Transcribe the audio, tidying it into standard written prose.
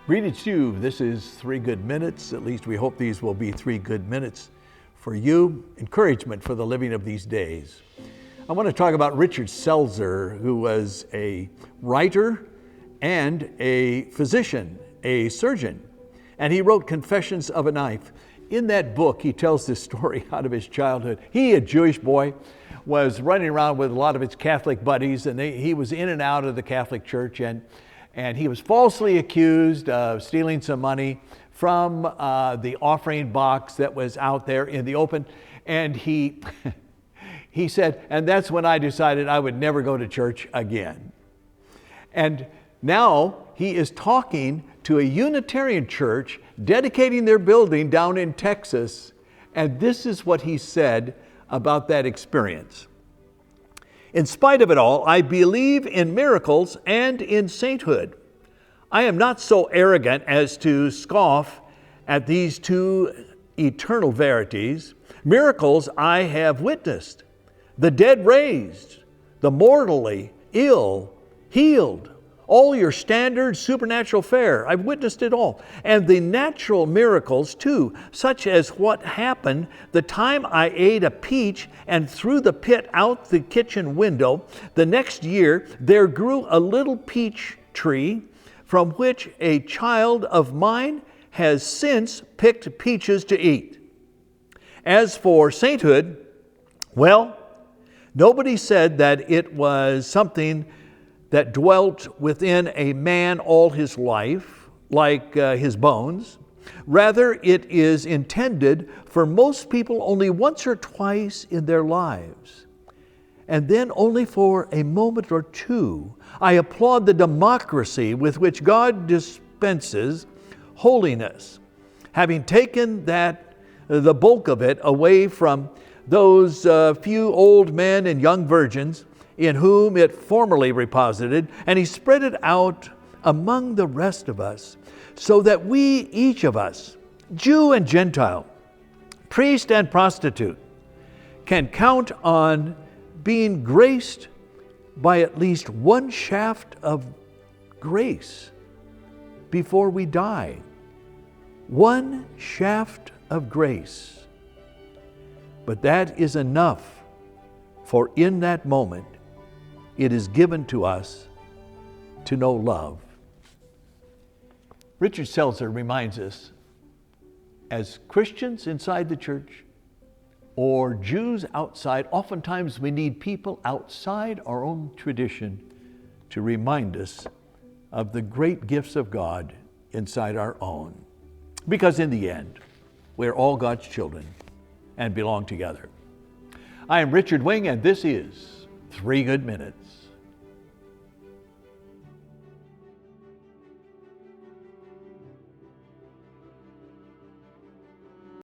Greetings to you. This is 3 Good Minutes. At least we hope these will be 3 good minutes for you. Encouragement for the living of these days. I want to talk about Richard Selzer, who was a writer and a physician, a surgeon. And he wrote Confessions of a Knife. In that book, he tells this story out of his childhood. He, a Jewish boy, was running around with a lot of his Catholic buddies, and he was in and out of the Catholic Church, and he was falsely accused of stealing some money from the offering box that was out there in the open. And he said, and that's when I decided I would never go to church again. And now he is talking to a Unitarian church dedicating their building down in Texas. And this is what he said about that experience. In spite of it all, I believe in miracles and in sainthood. I am not so arrogant as to scoff at these two eternal verities. Miracles I have witnessed, the dead raised, the mortally ill healed, all your standard supernatural fare. I've witnessed it all. And the natural miracles too, such as what happened the time I ate a peach and threw the pit out the kitchen window. The next year there grew a little peach tree from which a child of mine has since picked peaches to eat. As for sainthood, well, nobody said that it was something that dwelt within a man all his life, like his bones. Rather, it is intended for most people only once or twice in their lives, and then only for a moment or two. I applaud the democracy with which God dispenses holiness, having taken the bulk of it away from those few old men and young virgins in whom it formerly reposited, and he spread it out among the rest of us, so that we, each of us, Jew and Gentile, priest and prostitute, can count on being graced by at least one shaft of grace before we die. One shaft of grace. But that is enough, for in that moment, it is given to us to know love. Richard Selzer reminds us, as Christians inside the church or Jews outside, oftentimes we need people outside our own tradition to remind us of the great gifts of God inside our own. Because in the end, we're all God's children and belong together. I am Richard Wing, and this is 3 Good Minutes.